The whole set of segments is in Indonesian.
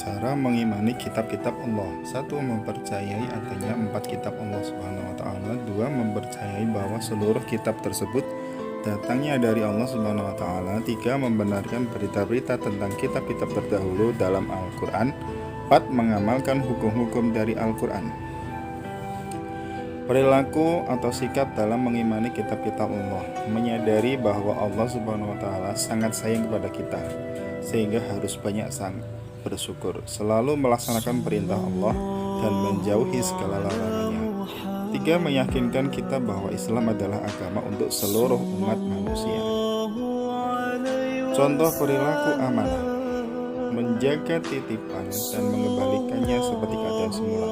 Cara mengimani kitab-kitab Allah. 1. Mempercayai adanya 4 kitab Allah Subhanahu wa taala. 2. Mempercayai bahwa seluruh kitab tersebut datangnya dari Allah Subhanahu wa taala. 3. Membenarkan berita-berita tentang kitab-kitab terdahulu dalam Al-Qur'an. 4. Mengamalkan hukum-hukum dari Al-Qur'an. Perilaku atau sikap dalam mengimani kitab-kitab Allah. Menyadari bahwa Allah Subhanahu wa taala sangat sayang kepada kita, sehingga harus banyak bersyukur, selalu melaksanakan perintah Allah dan menjauhi segala larangannya. 3. Meyakinkan kita bahwa Islam adalah agama untuk seluruh umat manusia. Contoh perilaku amanah: menjaga titipan dan mengembalikannya seperti keadaan semula,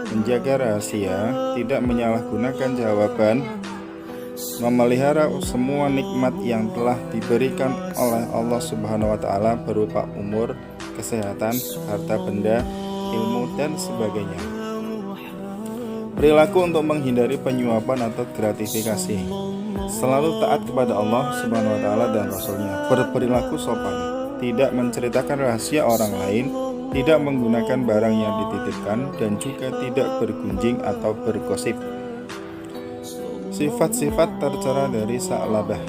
menjaga rahasia, tidak menyalahgunakan jawaban, memelihara semua nikmat yang telah diberikan oleh Allah Subhanahu wa taala berupa umur, kesehatan, harta benda, ilmu, dan sebagainya. Perilaku untuk menghindari penyuapan atau gratifikasi. Selalu taat kepada Allah Subhanahu wa taala dan Rasulnya. Berperilaku sopan, tidak menceritakan rahasia orang lain, tidak menggunakan barang yang dititipkan, dan juga tidak bergunjing atau bergosip. Sifat-sifat tercela dari Sa'labah.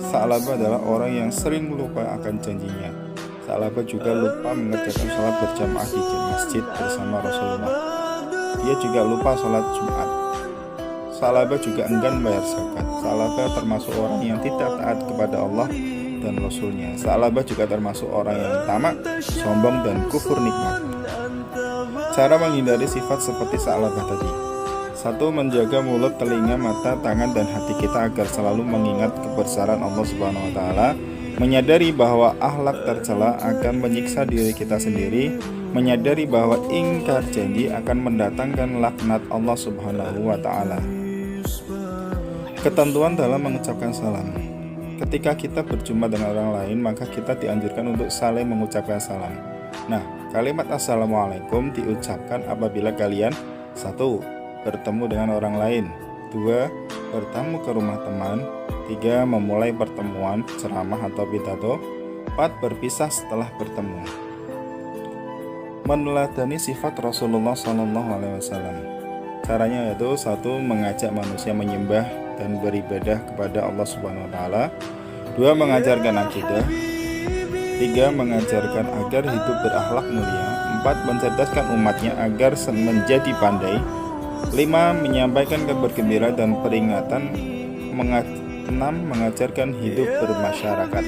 Sa'labah adalah orang yang sering lupa akan janjinya. Sa'labah juga lupa mengerjakan sholat berjamaah di masjid bersama Rasulullah. Dia juga lupa sholat Jumat. Sa'labah juga enggan membayar zakat. Sa'labah termasuk orang yang tidak taat kepada Allah dan Rasulnya. Sa'labah juga termasuk orang yang tamak, sombong, dan kufur nikmat. Cara menghindari sifat seperti Sa'labah tadi. 1. Menjaga mulut, telinga, mata, tangan, dan hati kita agar selalu mengingat kebesaran Allah Subhanahu wa taala, menyadari bahwa akhlak tercela akan menyiksa diri kita sendiri, menyadari bahwa ingkar janji akan mendatangkan laknat Allah Subhanahu wa taala. Ketentuan dalam mengucapkan salam. Ketika kita berjumpa dengan orang lain, maka kita dianjurkan untuk saling mengucapkan salam. Nah, kalimat Assalamualaikum diucapkan apabila kalian 1. Bertemu dengan orang lain, 2. Bertamu ke rumah teman, 3. Memulai pertemuan, ceramah atau pidato, 4. Berpisah setelah bertemu. Meneladani sifat Rasulullah SAW. Caranya yaitu 1. Mengajak manusia menyembah dan beribadah kepada Allah Subhanahu wa taala. 2. Mengajarkan akidah. 3. Mengajarkan agar hidup berakhlak mulia. 4. Mencerdaskan umatnya agar menjadi pandai. 5. Menyampaikan kabar gembira dan peringatan. 6. Mengajarkan hidup bermasyarakat.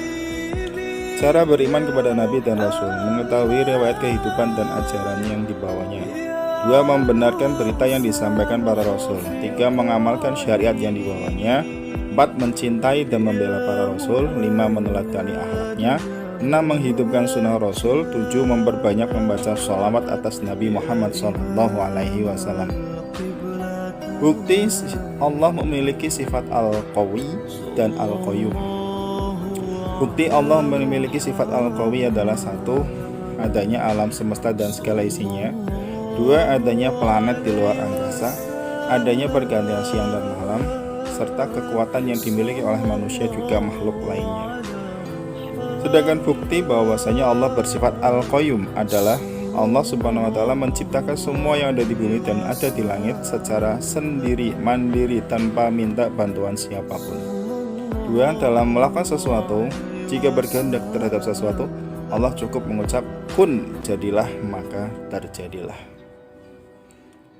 Cara beriman kepada Nabi dan Rasul. Mengetahui riwayat kehidupan dan ajaran yang dibawanya. 2. Membenarkan berita yang disampaikan para Rasul. 3. Mengamalkan syariat yang dibawanya. 4. Mencintai dan membela para Rasul. 5. Meneladani akhlaknya. 6. Menghidupkan sunnah Rasul. 7. Memperbanyak membaca sholawat atas Nabi Muhammad SAW. Bukti Allah memiliki sifat Al-Qawi dan Al-Qayyum. Bukti Allah memiliki sifat Al-Qawi adalah 1. Adanya alam semesta dan segala isinya. 2. Adanya planet di luar angkasa. Adanya pergantian siang dan malam, serta kekuatan yang dimiliki oleh manusia juga makhluk lainnya. Sedangkan bukti bahwasanya Allah bersifat Al-Qayyum adalah Allah Subhanahu wa taala menciptakan semua yang ada di bumi dan ada di langit secara sendiri, mandiri, tanpa minta bantuan siapapun. 2. Dalam melakukan sesuatu, jika berkehendak terhadap sesuatu, Allah cukup mengucap kun, jadilah, maka terjadilah.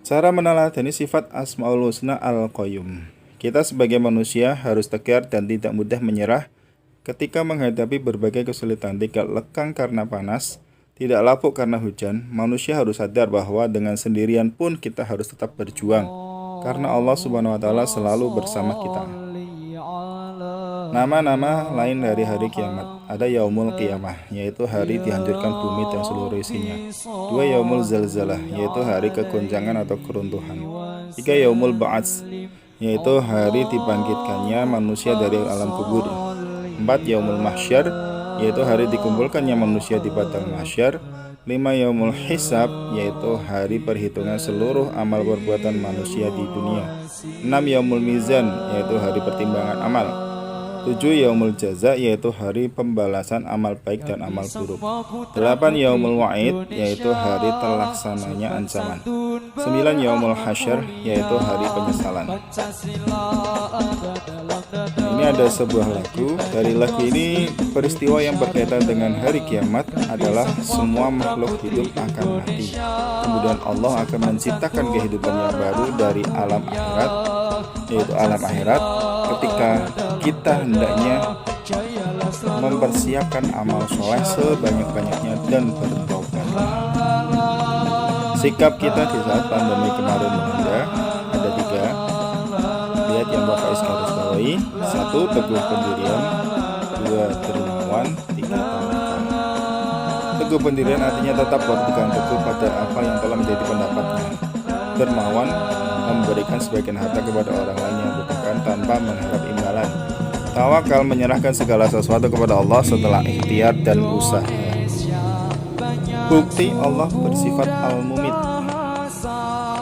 Cara meneladani sifat Asmaul Husna Al-Qayyum. Kita sebagai manusia harus tegar dan tidak mudah menyerah ketika menghadapi berbagai kesulitan, tidak lekang karena panas, tidak lapuk karena hujan. Manusia harus sadar bahwa dengan sendirian pun kita harus tetap berjuang, karena Allah Subhanahu wa taala selalu bersama kita. Nama-nama lain dari hari kiamat. Ada Yaumul Qiyamah, yaitu hari dihancurkan bumi dan seluruh isinya. 2. Yaumul Zalzalah, yaitu hari kegoncangan atau keruntuhan. 3. Yaumul Ba'ats, yaitu hari dibangkitkannya manusia dari alam kubur. 4. Yaumul Mahsyar, yaitu hari dikumpulkannya manusia di padang mahsyar. 5. Yaumul Hisab, yaitu hari perhitungan seluruh amal perbuatan manusia di dunia. 6. Yaumul Mizan, yaitu hari pertimbangan amal. 7. Yaumul jaza, yaitu hari pembalasan amal baik dan amal buruk. 8. Yaumul wa'id, yaitu hari terlaksananya ancaman. 9. Yaumul hasyr, yaitu hari penyesalan. Ini ada sebuah lagu. Dari lagu ini, peristiwa yang berkaitan dengan hari kiamat adalah semua makhluk hidup akan mati. Kemudian Allah akan menciptakan kehidupan yang baru dari alam akhirat, yaitu alam akhirat, ketika kita hendaknya mempersiapkan amal soleh sebanyak-banyaknya dan bertobat. Sikap kita di saat pandemi kemarin melanda ada 3. Lihat yang Bapak garis bawahi. 1. Teguh pendirian. 2. Dermawan. 3. tawakal. Teguh pendirian artinya tetap berpegang teguh pada apa yang telah menjadi pendapatnya. Dermawan, memberikan sebagian harta kepada orang lain yang membutuhkan tanpa mengharap imbalan. Tawakal, menyerahkan segala sesuatu kepada Allah setelah ikhtiar dan usaha. Bukti Allah bersifat al-mumit.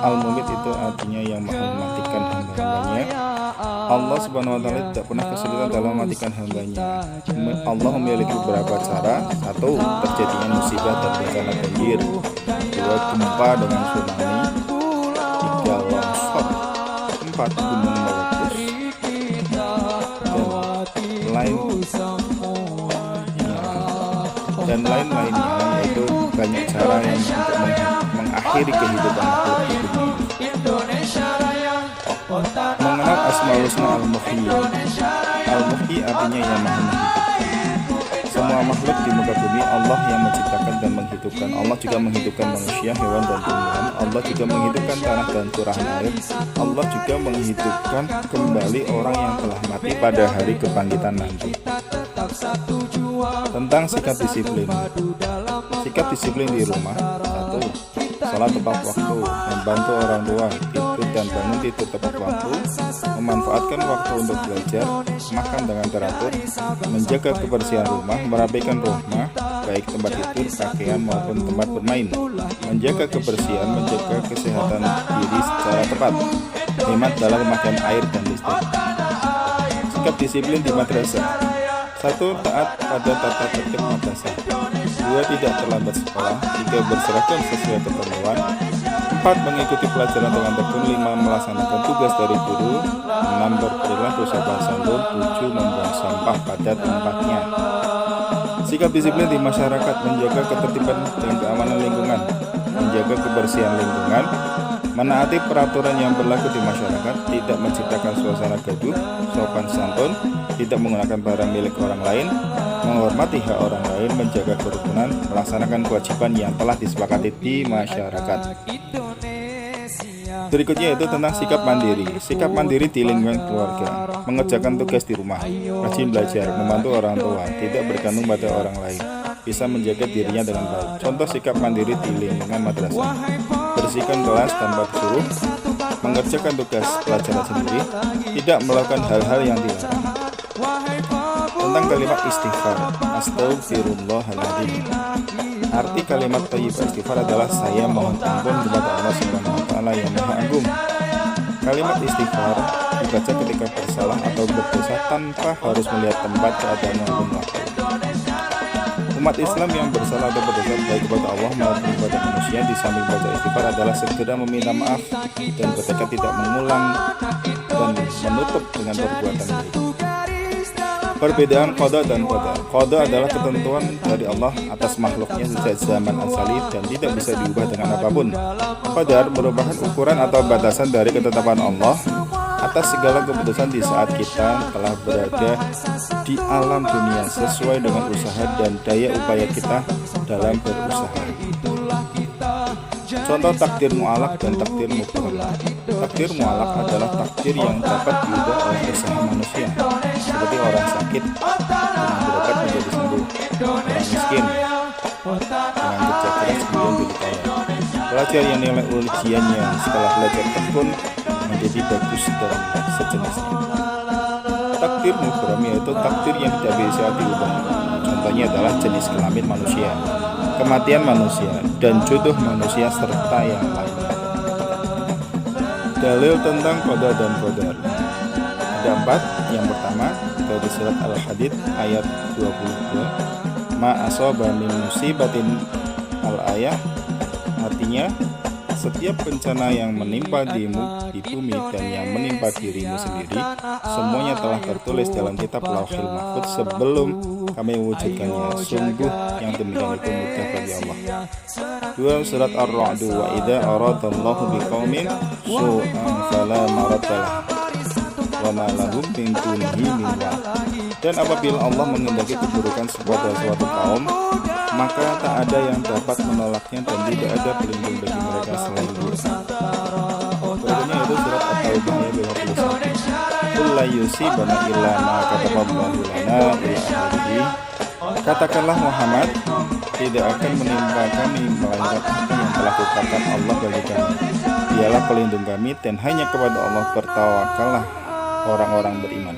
Al-mumit itu artinya yang maha mematikan hamba-hambanya. Allah subhanahu wa ta'ala tidak pernah kesulitan dalam mematikan hambanya. Allah memiliki beberapa cara. 1. Terjadinya musibah dan bencana banjir. 2. Gempa dengan tsunami. 3. Longsor. 4. Gunung meletus. Dan lain-lainnya, yaitu banyak cara yang untuk mengakhiri kehidupan makhluk hidup. Mengenal Asmaul Husna Al-Muhyi. Al-Muhyi artinya yang maha menghidupkan. Semua makhluk di muka bumi Allah yang menciptakan dan menghidupkan. Allah juga menghidupkan manusia, hewan, dan tumbuhan. Allah juga menghidupkan tanah dan curahan air. Allah juga menghidupkan kembali orang yang telah mati pada hari kebangkitan nanti. Tentang sikap disiplin. Sikap disiplin di rumah. 1. Salat tepat waktu, membantu orang tua, tidur dan bangun tidur tepat waktu, memanfaatkan waktu untuk belajar, makan dengan teratur, menjaga kebersihan rumah, merapikan rumah, baik tempat tidur, pakaian maupun tempat bermain, menjaga kebersihan, menjaga kesehatan diri secara tepat, hemat dalam pemakaian air dan listrik. Sikap disiplin di madrasah. 1. Taat pada tata tertib madrasah. 2. Tidak terlambat sekolah. 3. Berseragam sesuai keperluan. 4. Mengikuti pelajaran dengan tekun. 5. Melaksanakan tugas dari guru. 6. Berperilaku sopan santun. 7. Membuang sampah pada tempatnya. Sikap disiplin di masyarakat. Menjaga ketertiban dan keamanan lingkungan, menjaga kebersihan lingkungan, menaati peraturan yang berlaku di masyarakat, tidak menciptakan suasana gaduh, sopan santun, tidak menggunakan barang milik orang lain, menghormati hak orang lain, menjaga kerukunan, melaksanakan kewajiban yang telah disepakati di masyarakat. Berikutnya itu tentang sikap mandiri. Sikap mandiri di lingkungan keluarga, mengerjakan tugas di rumah, rajin belajar, membantu orang tua, tidak bergantung pada orang lain, bisa menjaga dirinya dengan baik. Contoh sikap mandiri di lingkungan madrasah: bersihkan kelas tanpa disuruh, mengerjakan tugas pelajaran sendiri, tidak melakukan hal-hal yang dilarang. Tentang kalimat istighfar, Astaghfirullahaladzim. Arti kalimat thayyibah istighfar adalah saya mohon ampun kepada Allah Subhanahu wa Ta'ala yang Maha Agung. Kalimat istighfar dibaca ketika bersalah atau berdosa tanpa harus melihat tempat, keadaan maupun waktu. Umat Islam yang bersalah atau berdosa baik kepada Allah maupun kepada manusia, di samping baca istighfar adalah segera meminta maaf dan bertekad tidak mengulang dan menutup dengan perbuatan baik. Perbedaan qada dan qadar. Qada adalah ketentuan dari Allah atas makhluknya sejak zaman asali dan tidak bisa diubah dengan apapun. Qadar merupakan ukuran atau batasan dari ketetapan Allah atas segala keputusan di saat kita telah berada di alam dunia sesuai dengan usaha dan daya upaya kita dalam berusaha. Contoh takdir mu'alaq dan takdir mubham. Takdir mu'alaq adalah takdir yang dapat diubah oleh usaha manusia, seperti orang sakit dengan berobat menjadi sembuh, orang miskin dengan kerja keras kemudian jadi kaya, pelajar yang nilai ujiannya setelah belajar tekun menjadi bagus dan sejenisnya. Takdir mubham yaitu takdir yang tidak bisa diubah. Contohnya adalah jenis kelamin manusia, kematian manusia, dan jodoh manusia serta yang lainnya. Dalil tentang qada dan qadar ada 4. Yang pertama, dari surat Al-Hadid ayat 22. Ma asaba min musibatin al-ayah, artinya setiap bencana yang menimpa di bumi dan yang menimpa dirimu sendiri, semuanya telah tertulis dalam kitab Lauhil Mahfuz sebelum kami wujudkannya. Sungguh yang demikian itu mudah bagi Allah. 2 surat Ar-Ra'd, wa idza aradallahu biqaumin su'an fala maraddalah wa ma lahum min dunihi min wal. Dan apabila Allah menghendaki keburukan kepada suatu kaum, maka tak ada yang dapat menolaknya dan tidak ada pelindung bagi mereka selain Dia. Berikutnya itu surat At-Taubah ayat 51. Qul la yusibana illa ma kataballahu lana ila akhirih. Katakanlah Muhammad, tidak akan menimpa kami melainkan apa yang telah ditetapkan Allah bagi kami. Dialah pelindung kami dan hanya kepada Allah bertawakallah orang-orang beriman.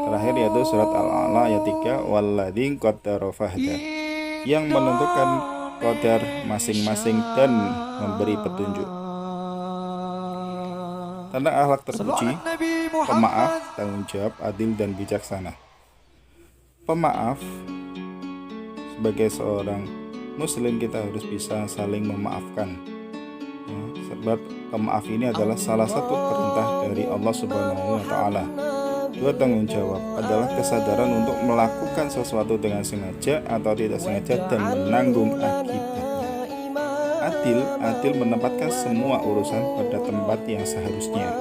Terakhir yaitu surat Al-A'la ayat 3, walladzi qaddara fahda, yang menentukan qadar masing-masing dan memberi petunjuk. Tentang akhlak terpuji, pemaaf, tanggung jawab, adil dan bijaksana. Pemaaf, sebagai seorang muslim kita harus bisa saling memaafkan. Sebab pemaaf ini adalah salah satu perintah dari Allah Subhanahu wa taala. 2, tanggung jawab adalah kesadaran untuk melakukan sesuatu dengan sengaja atau tidak sengaja dan menanggung akibatnya. Adil menempatkan semua urusan pada tempat yang seharusnya.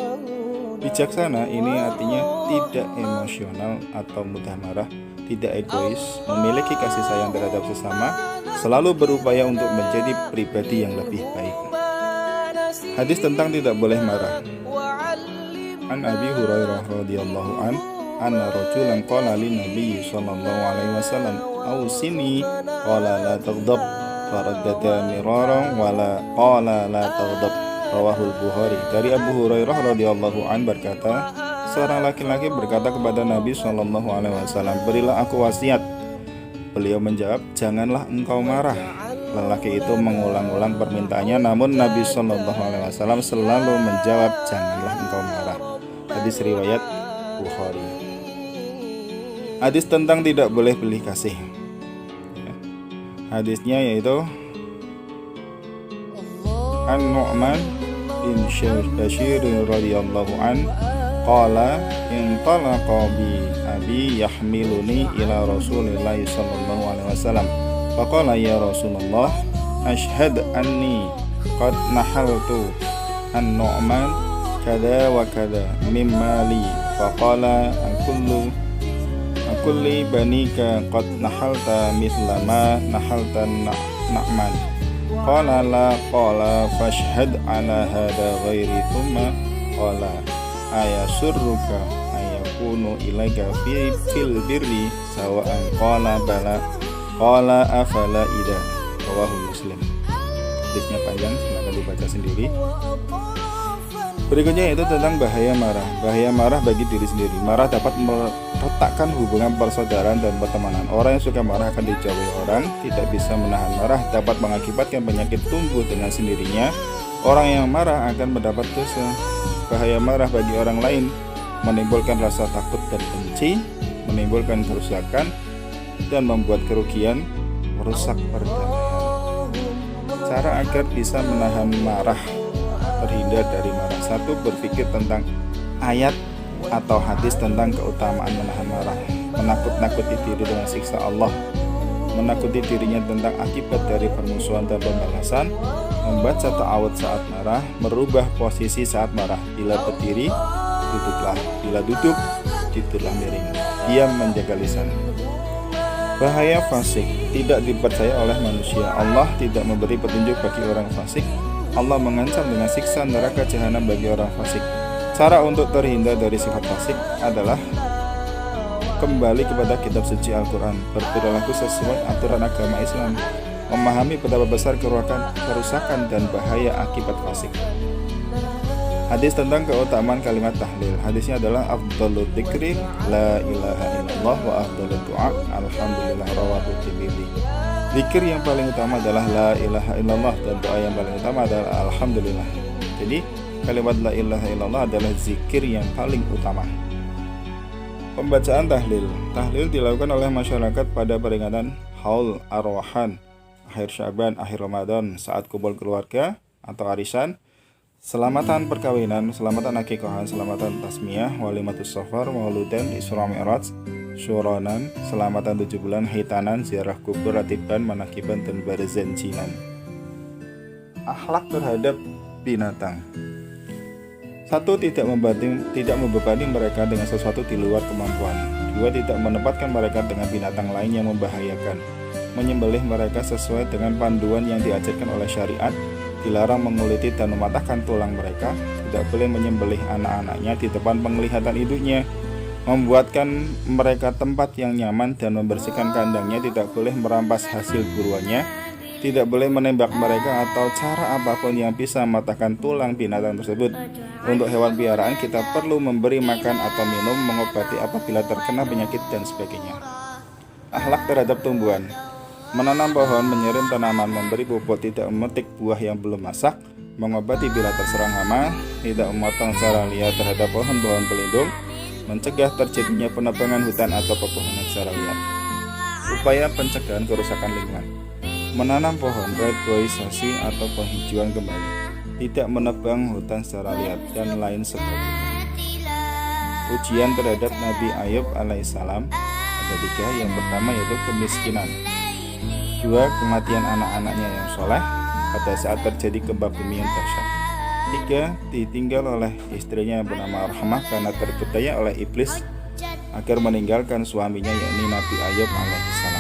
Bijaksana ini artinya tidak emosional atau mudah marah, tidak egois, memiliki kasih sayang terhadap sesama, selalu berupaya untuk menjadi pribadi yang lebih baik. Hadis tentang tidak boleh marah. An Abi Hurairah radhiyallahu an, anna rajulan qala lin Nabi sallallahu alaihi wasallam, "Ausini," qala la taghdab, faraddada miraran wala qala la taghdab. Rawahul Bukhari. Dari Abu Hurairah radhiyallahu an berkata, seorang laki-laki berkata kepada Nabi sallallahu alaihi wasallam, "Berilah aku wasiat." Beliau menjawab, "Janganlah engkau marah." Lelaki itu mengulang-ulang permintaannya, namun Nabi sallallahu alaihi wasallam selalu menjawab, "Janganlah engkau marah." Hadis riwayat Bukhari. Hadis tentang tidak boleh pilih kasih. Hadisnya yaitu An-Nu'man bin Bashir radhiyallahu an qala in talaqa bi abi yahmiluni ila Rasulillah sallallahu alaihi wasallam faqala ya Rasulullah ashhad anni qad nahaltu an-Nu'man kada wa kada mimma li faqala kulli banika qad nahalta mithla ma nahalta Nu'man. Qala la, qala fashhad ala hada ghairi thumma qala ayasurruka ayakunu ilaika fil birri sawa'an qala bala qala afala ida. Rawahu Muslim. Hadisnya panjang, silakan dibaca sendiri. Berikutnya yaitu tentang bahaya marah. Bahaya marah bagi diri sendiri. Marah dapat meretakkan hubungan persaudaraan dan pertemanan. Orang yang suka marah akan dijauhi orang. Tidak bisa menahan marah dapat mengakibatkan penyakit tumbuh dengan sendirinya. Orang yang marah akan mendapat dosa. Bahaya marah bagi orang lain menimbulkan rasa takut dan benci, menimbulkan kerusakan dan membuat kerugian, merusak perdamaian. Cara agar bisa menahan marah, terhindar dari marah. 1. Berpikir tentang ayat atau hadis tentang keutamaan menahan marah. Menakut-nakuti diri dengan siksa Allah. Menakuti dirinya tentang akibat dari permusuhan dan pembalasan. Membaca ta'awud saat marah. Merubah posisi saat marah. Bila berdiri, duduklah. Bila duduk, tidurlah miring. Diam, menjaga lisan. Bahaya fasik. Tidak dipercaya oleh manusia. Allah tidak memberi petunjuk bagi orang fasik. Allah mengancam dengan siksa neraka jahanam bagi orang fasik. Cara untuk terhindar dari sifat fasik adalah kembali kepada kitab suci Al-Quran, berperilaku sesuai aturan agama Islam, memahami betapa besar kerusakan dan bahaya akibat fasik. Hadis tentang keutamaan kalimat tahlil. Hadisnya adalah afdhalul dzikri la ilaha illallah wa afdhalud du'a alhamdulillah, rawahu Tirmidzi. Zikir yang paling utama adalah la ilaha illallah dan doa yang paling utama adalah alhamdulillah. Jadi kalimat la ilaha illallah adalah zikir yang paling utama. Pembacaan tahlil. Tahlil dilakukan oleh masyarakat pada peringatan Haul Arwahan, akhir Syaban, akhir Ramadan, saat kumpul keluarga atau arisan, selamatan perkawinan, selamatan akikahan, selamatan tasmiyah, walimatus safar, mauludan, Isra Mi'raj, syuronan, selamatan 7 bulan, hitanan, ziarah kubur, ratiban, manakiban, dan barzanjinan. Akhlak terhadap binatang. 1. Tidak membebani mereka dengan sesuatu di luar kemampuan. 2. Tidak menempatkan mereka dengan binatang lain yang membahayakan. Menyembelih mereka sesuai dengan panduan yang diajarkan oleh syariat. Dilarang menguliti dan mematahkan tulang mereka. Tidak boleh menyembelih anak-anaknya di depan penglihatan induknya. Membuatkan mereka tempat yang nyaman dan membersihkan kandangnya. Tidak boleh merampas hasil buruannya. Tidak boleh menembak mereka atau cara apapun yang bisa mematahkan tulang binatang tersebut. Untuk hewan piaraan kita perlu memberi makan atau minum, mengobati apabila terkena penyakit dan sebagainya. Akhlak terhadap tumbuhan. Menanam pohon, menyiram tanaman, memberi pupuk, tidak memetik buah yang belum masak, mengobati bila terserang hama, tidak memotong secara liar terhadap pohon-pohon pelindung, mencegah terjadinya penebangan hutan atau pepohonan secara liar. Upaya pencegahan kerusakan lingkungan. Menanam pohon, reboisasi atau penghijauan kembali, tidak menebang hutan secara liar, dan lain sebagainya. Ujian terhadap Nabi Ayub alaihissalam ada 3. Yang pertama yaitu kemiskinan. 2. Kematian anak-anaknya yang soleh pada saat terjadi gempa bumi yang dahsyat. 3. Ditinggal oleh istrinya yang bernama Rahmah karena terpedaya oleh iblis agar meninggalkan suaminya yakni Nabi Ayub alaihissalam.